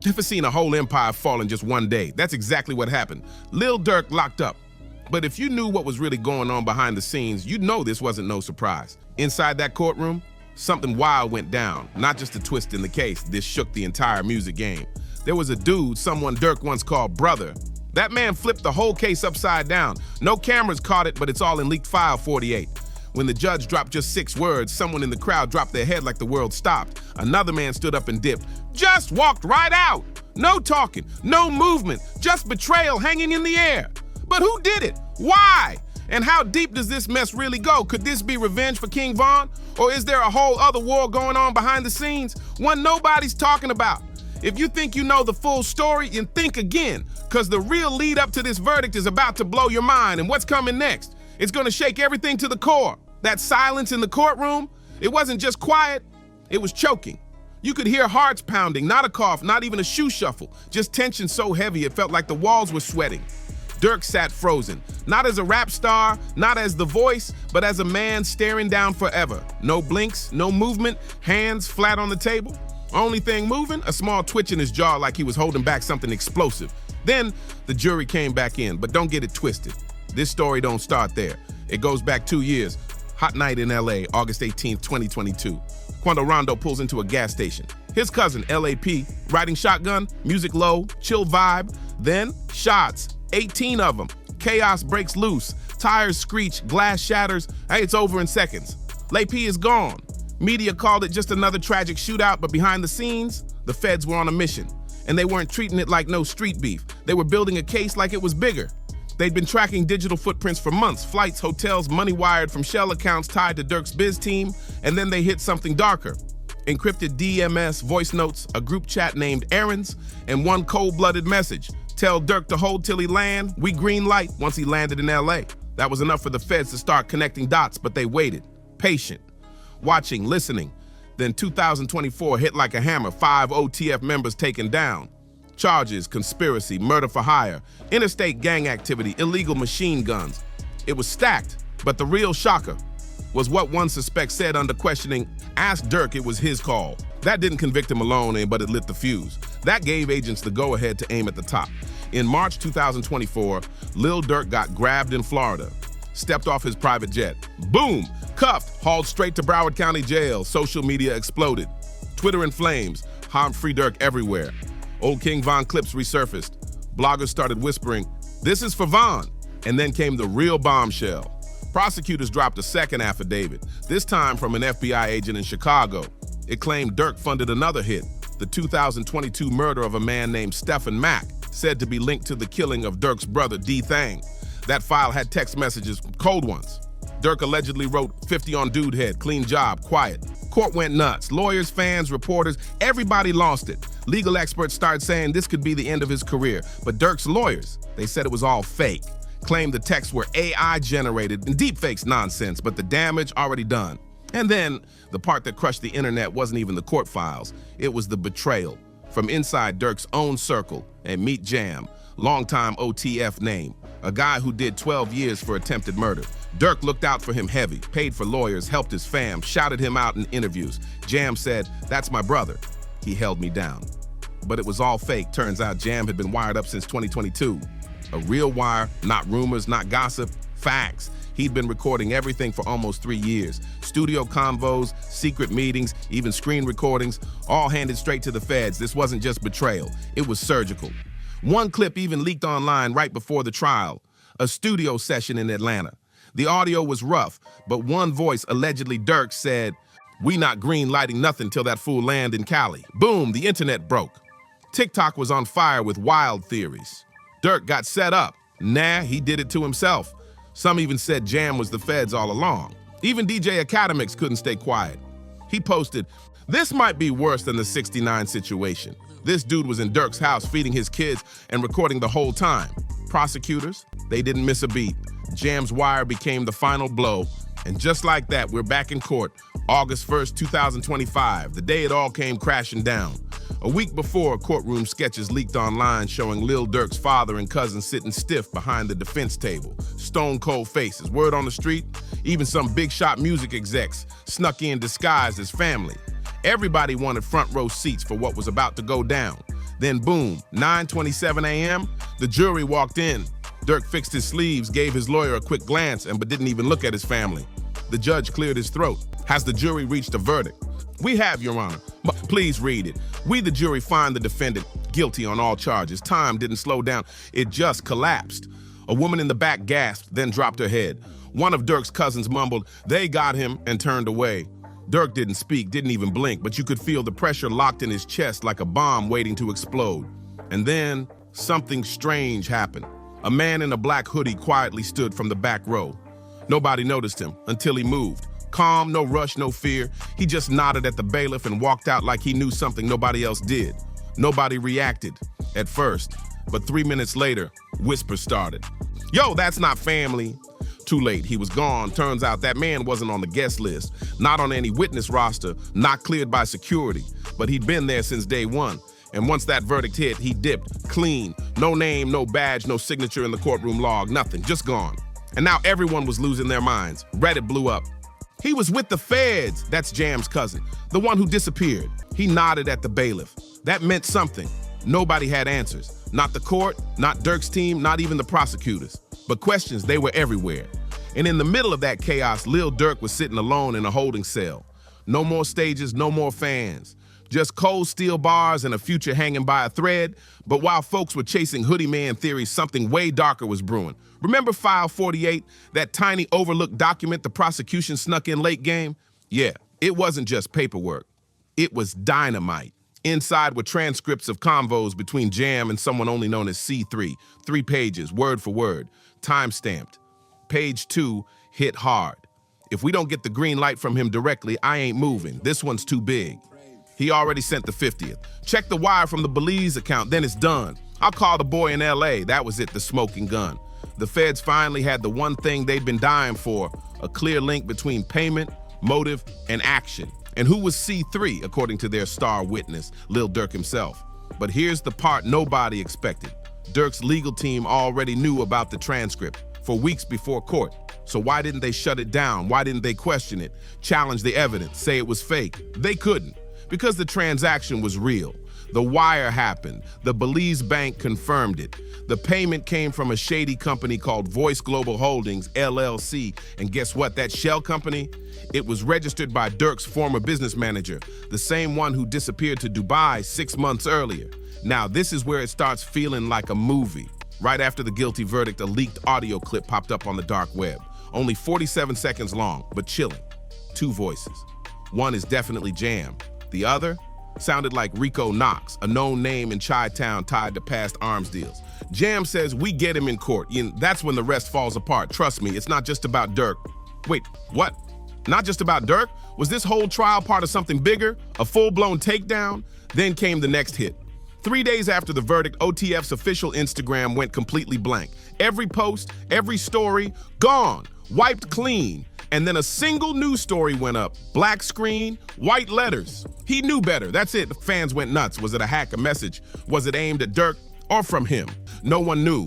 Never seen a whole empire fall in just one day. That's exactly what happened. Lil Durk locked up. But if you knew what was really going on behind the scenes, you'd know this wasn't no surprise. Inside that courtroom, something wild went down. Not just a twist in the case, this shook the entire music game. There was a dude someone Durk once called brother. That man flipped the whole case upside down. No cameras caught it, but it's all in leaked file 48. When the judge dropped just 6 words, someone in the crowd dropped their head like the world stopped. Another man stood up and dipped. Just walked right out. No talking, no movement, just betrayal hanging in the air. But who did it? Why? And how deep does this mess really go? Could this be revenge for King Von? Or is there a whole other war going on behind the scenes, one nobody's talking about? If you think you know the full story, then think again, because the real lead up to this verdict is about to blow your mind. And what's coming next? It's gonna shake everything to the core. That silence in the courtroom, it wasn't just quiet, it was choking. You could hear hearts pounding, not a cough, not even a shoe shuffle, just tension so heavy it felt like the walls were sweating. Durk sat frozen, not as a rap star, not as the voice, but as a man staring down forever. No blinks, no movement, hands flat on the table. Only thing moving, a small twitch in his jaw like he was holding back something explosive. Then the jury came back in, but don't get it twisted. This story don't start there. It goes back 2 years. Hot night in LA, August 18th, 2022. Quando Rondo pulls into a gas station. His cousin, LAP, riding shotgun, music low, chill vibe. Then shots, 18 of them. Chaos breaks loose. Tires screech, glass shatters. Hey, it's over in seconds. LAP is gone. Media called it just another tragic shootout, but behind the scenes, the feds were on a mission. And they weren't treating it like no street beef. They were building a case like it was bigger. They'd been tracking digital footprints for months, flights, hotels, money wired from shell accounts tied to Durk's biz team, and then they hit something darker. Encrypted DMS voice notes, a group chat named Errands, and one cold-blooded message. Tell Durk to hold till he land, we green light once he landed in LA. That was enough for the feds to start connecting dots, but they waited, patient, watching, listening. Then 2024 hit like a hammer, 5 OTF members taken down. Charges, conspiracy, murder for hire, interstate gang activity, illegal machine guns. It was stacked, but the real shocker was what one suspect said under questioning. Asked Durk it was his call. That didn't convict him alone, but it lit the fuse. That gave agents the go-ahead to aim at the top. In March 2024, Lil Durk got grabbed in Florida, stepped off his private jet. Boom, cuffed, hauled straight to Broward County Jail. Social media exploded. Twitter in flames, harm free Durk everywhere. Old King Von clips resurfaced. Bloggers started whispering, "This is for Von." And then came the real bombshell. Prosecutors dropped a second affidavit, this time from an FBI agent in Chicago. It claimed Durk funded another hit, the 2022 murder of a man named Stephen Mack, said to be linked to the killing of Durk's brother, D-Thang. That file had text messages, cold ones. Durk allegedly wrote 50 on dude head, clean job, quiet. Court went nuts. Lawyers, fans, reporters, everybody lost it. Legal experts started saying this could be the end of his career. But Durk's lawyers, they said it was all fake. Claimed the texts were AI generated and deepfakes nonsense, but the damage already done. And then the part that crushed the internet wasn't even the court files. It was the betrayal from inside Durk's own circle. And meet Jam, longtime OTF name, a guy who did 12 years for attempted murder. Durk looked out for him heavy, paid for lawyers, helped his fam, shouted him out in interviews. Jam said, "That's my brother. He held me down." But it was all fake. Turns out Jam had been wired up since 2022. A real wire, not rumors, not gossip, facts. He'd been recording everything for almost 3 years. Studio convos, secret meetings, even screen recordings, all handed straight to the feds. This wasn't just betrayal, it was surgical. One clip even leaked online right before the trial, a studio session in Atlanta. The audio was rough, but one voice, allegedly Durk, said, "We not green lighting nothing till that fool land in Cali." Boom, the internet broke. TikTok was on fire with wild theories. Durk got set up. Nah, he did it to himself. Some even said Jam was the feds all along. Even DJ Academics couldn't stay quiet. He posted, "This might be worse than the 69 situation. This dude was in Durk's house feeding his kids and recording the whole time." Prosecutors, they didn't miss a beat. Jam's wire became the final blow. And just like that, we're back in court, August 1st, 2025, the day it all came crashing down. A week before, courtroom sketches leaked online showing Lil Durk's father and cousin sitting stiff behind the defense table. Stone cold faces. Word on the street, even some big shot music execs snuck in disguised as family. Everybody wanted front row seats for what was about to go down. Then boom, 9:27 a.m., the jury walked in. Durk fixed his sleeves, gave his lawyer a quick glance, but didn't even look at his family. The judge cleared his throat. Has the jury reached a verdict? We have, Your Honor. Please read it. We, the jury, find the defendant guilty on all charges. Time didn't slow down. It just collapsed. A woman in the back gasped, then dropped her head. One of Durk's cousins mumbled, "They got him," and turned away. Durk didn't speak, didn't even blink, but you could feel the pressure locked in his chest like a bomb waiting to explode. And then something strange happened. A man in a black hoodie quietly stood from the back row. Nobody noticed him until he moved. Calm, no rush, no fear. He just nodded at the bailiff and walked out like he knew something nobody else did. Nobody reacted at first, but 3 minutes later, whispers started. "Yo, that's not family." Too late, he was gone. Turns out that man wasn't on the guest list, not on any witness roster, not cleared by security, but he'd been there since day one. And once that verdict hit, he dipped, clean. No name, no badge, no signature in the courtroom log, nothing, just gone. And now everyone was losing their minds. Reddit blew up. "He was with the feds." That's Jam's cousin, the one who disappeared. He nodded at the bailiff. That meant something. Nobody had answers. Not the court, not Durk's team, not even the prosecutors. But questions, they were everywhere. And in the middle of that chaos, Lil Durk was sitting alone in a holding cell. No more stages, no more fans. Just cold steel bars and a future hanging by a thread. But while folks were chasing hoodie man theories, something way darker was brewing. Remember File 48, that tiny overlooked document the prosecution snuck in late game? Yeah, it wasn't just paperwork. It was dynamite. Inside were transcripts of convos between Jam and someone only known as C3. 3 pages, word for word, time-stamped. Page 2 hit hard. "If we don't get the green light from him directly, I ain't moving. This one's too big." He already sent the 50th. "Check the wire from the Belize account, then it's done. I'll call the boy in LA. That was it, the smoking gun. The feds finally had the one thing they'd been dying for, a clear link between payment, motive, and action. And who was C3, according to their star witness, Lil Durk himself? But here's the part nobody expected. Durk's legal team already knew about the transcript for weeks before court. So why didn't they shut it down? Why didn't they question it, challenge the evidence, say it was fake? They couldn't, because the transaction was real. The wire happened. The Belize bank confirmed it. The payment came from a shady company called Voice Global Holdings, LLC. And guess what? That shell company? It was registered by Durk's former business manager, the same one who disappeared to Dubai 6 months earlier. Now, this is where it starts feeling like a movie. Right after the guilty verdict, a leaked audio clip popped up on the dark web. Only 47 seconds long, but chilling. 2 voices. One is definitely Jam. The other sounded like Rico Knox, a known name in Chi-Town tied to past arms deals. Jam says, "We get him in court." That's when the rest falls apart. Trust me, it's not just about Durk. Wait, what? Not just about Durk? Was this whole trial part of something bigger? A full-blown takedown? Then came the next hit. 3 days after the verdict, OTF's official Instagram went completely blank. Every post, every story, gone, wiped clean. And then a single news story went up. Black screen, white letters. He knew better. That's it. The fans went nuts. Was it a hack, a message? Was it aimed at Durk or from him? No one knew.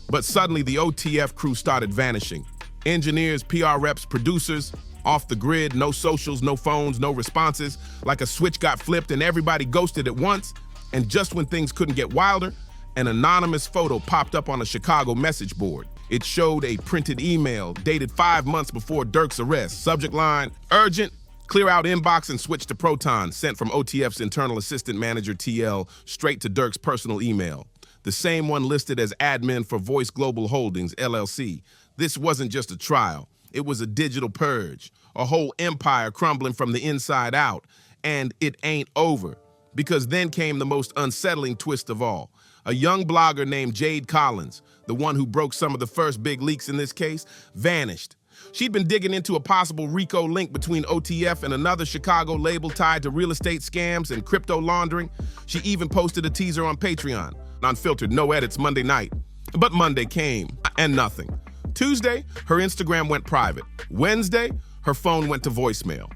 But suddenly the OTF crew started vanishing. Engineers, PR reps, producers, off the grid, no socials, no phones, no responses. Like a switch got flipped and everybody ghosted at once. And just when things couldn't get wilder, an anonymous photo popped up on a Chicago message board. It showed a printed email dated 5 months before Durk's arrest. Subject line, "Urgent, clear out inbox and switch to Proton," sent from OTF's internal assistant manager TL straight to Durk's personal email. The same one listed as admin for Voice Global Holdings, LLC. This wasn't just a trial. It was a digital purge, a whole empire crumbling from the inside out. And it ain't over, because then came the most unsettling twist of all. A young blogger named Jade Collins, the one who broke some of the first big leaks in this case, vanished. She'd been digging into a possible RICO link between OTF and another Chicago label tied to real estate scams and crypto laundering. She even posted a teaser on Patreon. Unfiltered, no edits Monday night. But Monday came, and nothing. Tuesday, her Instagram went private. Wednesday, her phone went to voicemail.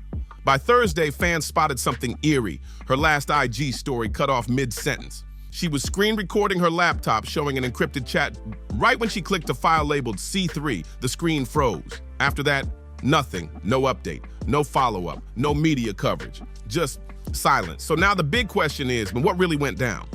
By Thursday, fans spotted something eerie. Her last IG story cut off mid-sentence. She was screen recording her laptop, showing an encrypted chat. Right when she clicked a file labeled C3, the screen froze. After that, nothing, no update, no follow-up, no media coverage, just silence. So now the big question is, what really went down?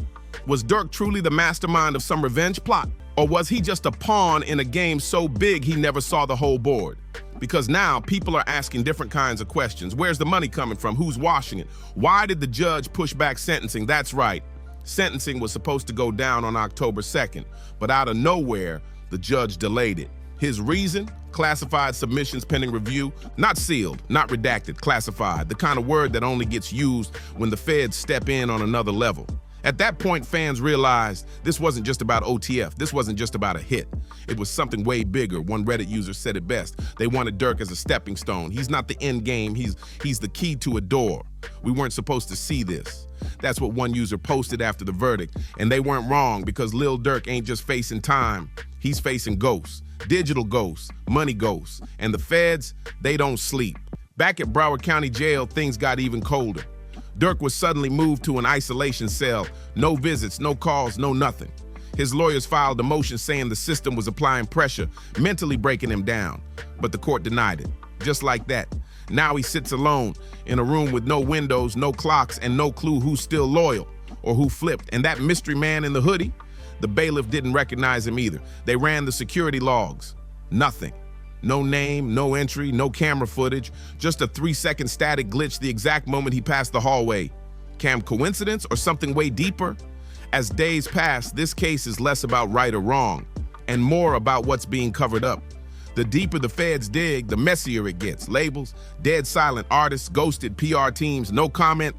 Was Durk truly the mastermind of some revenge plot? Or was he just a pawn in a game so big he never saw the whole board? Because now people are asking different kinds of questions. Where's the money coming from? Who's washing it? Why did the judge push back sentencing? That's right. Sentencing was supposed to go down on October 2nd, but out of nowhere, the judge delayed it. His reason? Classified submissions pending review, not sealed, not redacted, classified, the kind of word that only gets used when the feds step in on another level. At that point, fans realized this wasn't just about OTF. This wasn't just about a hit. It was something way bigger. One Reddit user said it best. They wanted Durk as a stepping stone. He's not the end game. He's the key to a door. We weren't supposed to see this. That's what one user posted after the verdict. And they weren't wrong, because Lil Durk ain't just facing time. He's facing ghosts, digital ghosts, money ghosts. And the feds, they don't sleep. Back at Broward County Jail, things got even colder. Durk was suddenly moved to an isolation cell. No visits, no calls, no nothing. His lawyers filed a motion saying the system was applying pressure, mentally breaking him down. But the court denied it. Just like that. Now he sits alone in a room with no windows, no clocks, and no clue who's still loyal or who flipped. And that mystery man in the hoodie, the bailiff didn't recognize him either. They ran the security logs. Nothing. No name, no entry, no camera footage, just a 3-second static glitch the exact moment he passed the hallway. Cam coincidence or something way deeper? As days pass, this case is less about right or wrong and more about what's being covered up. The deeper the feds dig, the messier it gets. Labels, dead silent artists, ghosted PR teams, no comment.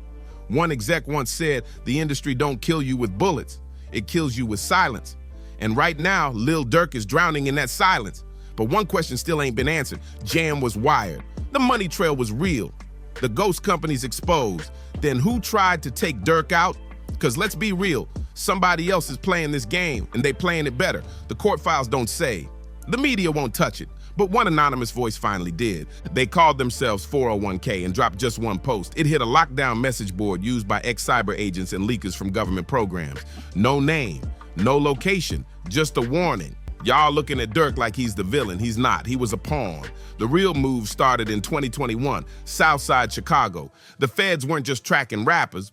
One exec once said, the industry don't kill you with bullets, it kills you with silence. And right now, Lil Durk is drowning in that silence. But one question still ain't been answered. Jam was wired. The money trail was real. The ghost companies exposed. Then who tried to take Durk out? Because let's be real, somebody else is playing this game, and they playing it better. The court files don't say. The media won't touch it. But one anonymous voice finally did. They called themselves 401k and dropped just one post. It hit a lockdown message board used by ex-cyber agents and leakers from government programs. No name, no location, just a warning. Y'all looking at Durk like he's the villain. He's not. He was a pawn. The real move started in 2021, Southside Chicago. The feds weren't just tracking rappers.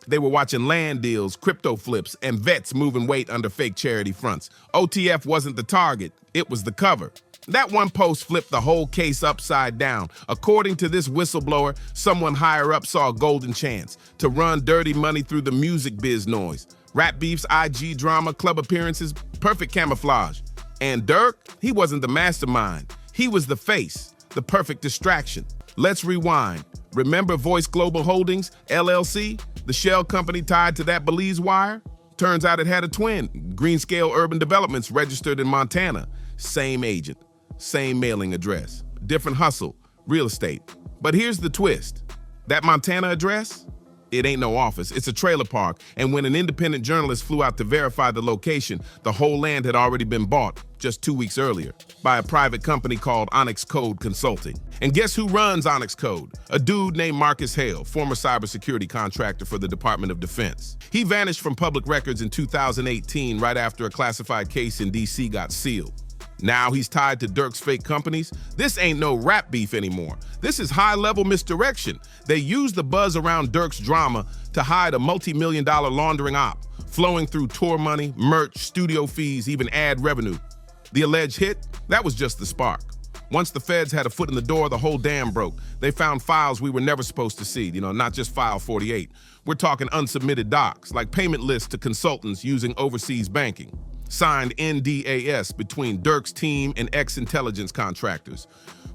They were watching land deals, crypto flips, and vets moving weight under fake charity fronts. OTF wasn't the target. It was the cover. That one post flipped the whole case upside down. According to this whistleblower, someone higher up saw a golden chance to run dirty money through the music biz noise. Rap beefs, IG drama, club appearances, perfect camouflage. And Durk, he wasn't the mastermind. He was the face, the perfect distraction. Let's rewind. Remember Voice Global Holdings, LLC, the shell company tied to that Belize wire? Turns out it had a twin, Greenscale Urban Developments, registered in Montana. Same agent, same mailing address, different hustle, real estate. But here's the twist. That Montana address? It ain't no office, it's a trailer park. And when an independent journalist flew out to verify the location, the whole land had already been bought just 2 weeks earlier by a private company called Onyx Code Consulting. And guess who runs Onyx Code? A dude named Marcus Hale, former cybersecurity contractor for the Department of Defense. He vanished from public records in 2018 right after a classified case in DC got sealed. Now he's tied to Durk's fake companies. This ain't no rap beef anymore. This is high-level misdirection. They use the buzz around Durk's drama to hide a multi-million-dollar laundering op, flowing through tour money, merch, studio fees, even ad revenue. The alleged hit, that was just the spark. Once the feds had a foot in the door, the whole dam broke. They found files we were never supposed to see, not just File 48. We're talking unsubmitted docs, like payment lists to consultants using overseas banking. Signed NDAS between Durk's team and ex-intelligence contractors.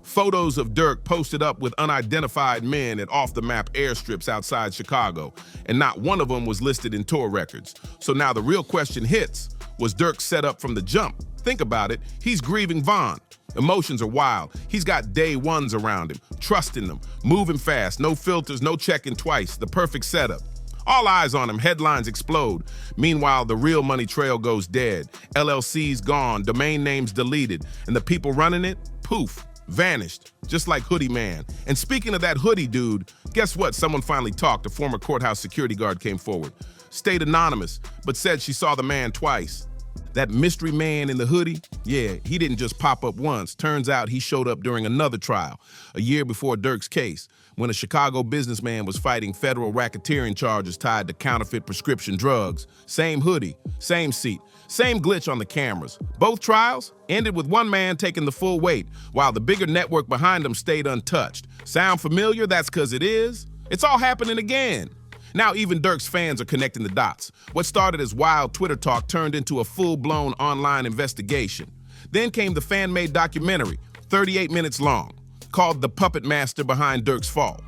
Photos of Durk posted up with unidentified men at off-the-map airstrips outside Chicago, and not one of them was listed in tour records. So now the real question hits, was Durk set up from the jump? Think about it, he's grieving Vaughn. Emotions are wild. He's got day ones around him, trusting them, moving fast, no filters, no checking twice, the perfect setup. All eyes on him, headlines explode. Meanwhile, the real money trail goes dead. LLC's gone, domain names deleted, and the people running it, poof, vanished, just like Hoodie Man. And speaking of that hoodie dude, guess what? Someone finally talked. A former courthouse security guard came forward. Stayed anonymous, but said she saw the man twice. That mystery man in the hoodie, yeah, he didn't just pop up once. Turns out he showed up during another trial, a year before Durk's case, when a Chicago businessman was fighting federal racketeering charges tied to counterfeit prescription drugs. Same hoodie, same seat, same glitch on the cameras. Both trials ended with one man taking the full weight, while the bigger network behind him stayed untouched. Sound familiar? That's 'cause it is. It's all happening again. Now even Durk's fans are connecting the dots. What started as wild Twitter talk turned into a full-blown online investigation. Then came the fan-made documentary, 38 minutes long, called The Puppet Master Behind Durk's Fall.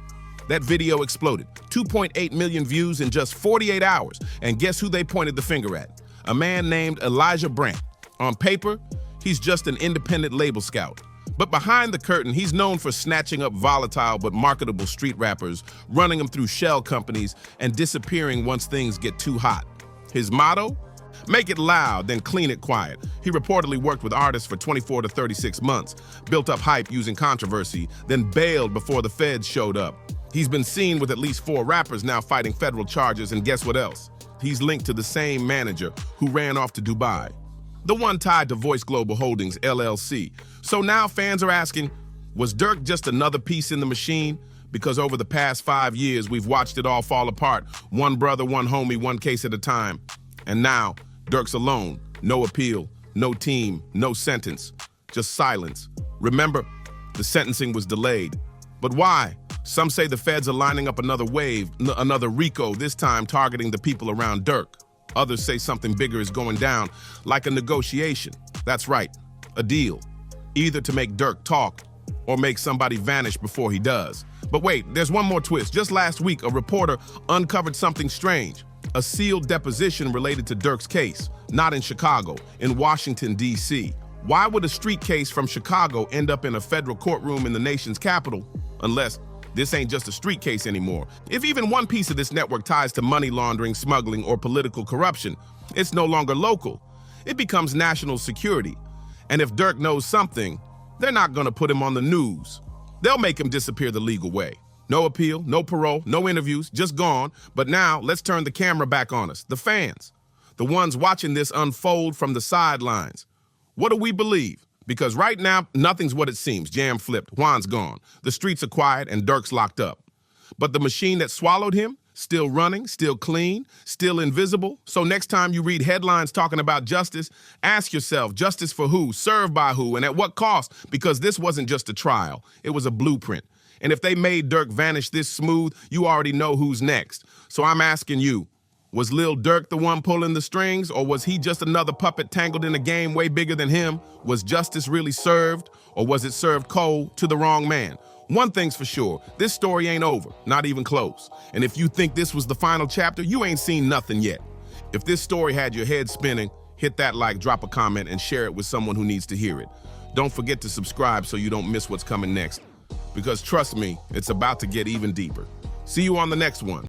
That video exploded, 2.8 million views in just 48 hours. And guess who they pointed the finger at? A man named Elijah Brandt. On paper, he's just an independent label scout. But behind the curtain, he's known for snatching up volatile but marketable street rappers, running them through shell companies, and disappearing once things get too hot. His motto? Make it loud, then clean it quiet. He reportedly worked with artists for 24 to 36 months, built up hype using controversy, then bailed before the feds showed up. He's been seen with at least 4 rappers now fighting federal charges, and guess what else? He's linked to the same manager who ran off to Dubai, the one tied to Voice Global Holdings, LLC. So now fans are asking, was Durk just another piece in the machine? Because over the past 5 years, we've watched it all fall apart. One brother, one homie, one case at a time. And now, Durk's alone. No appeal, no team, no sentence, just silence. Remember, the sentencing was delayed. But why? Some say the feds are lining up another wave, another RICO, this time targeting the people around Durk. Others say something bigger is going down, like a negotiation. That's right, a deal. Either to make Durk talk or make somebody vanish before he does. But wait, there's one more twist. Just last week, a reporter uncovered something strange. A sealed deposition related to Durk's case, not in Chicago, in Washington, D.C. Why would a street case from Chicago end up in a federal courtroom in the nation's capital? Unless this ain't just a street case anymore. If even one piece of this network ties to money laundering, smuggling, or political corruption, it's no longer local. It becomes national security. And if Durk knows something, they're not gonna put him on the news. They'll make him disappear the legal way. No appeal, no parole, no interviews, just gone. But now, let's turn the camera back on us, the fans, the ones watching this unfold from the sidelines. What do we believe? Because right now, nothing's what it seems. Jam flipped, Juan's gone. The streets are quiet and Durk's locked up. But the machine that swallowed him, still running, still clean, still invisible. So next time you read headlines talking about justice, ask yourself, justice for who, served by who, and at what cost? Because this wasn't just a trial, it was a blueprint. And if they made Durk vanish this smooth, you already know who's next. So I'm asking you, was Lil Durk the one pulling the strings, or was he just another puppet tangled in a game way bigger than him? Was justice really served, or was it served cold to the wrong man? One thing's for sure, this story ain't over, not even close. And if you think this was the final chapter, you ain't seen nothing yet. If this story had your head spinning, hit that like, drop a comment, and share it with someone who needs to hear it. Don't forget to subscribe so you don't miss what's coming next. Because trust me, it's about to get even deeper. See you on the next one.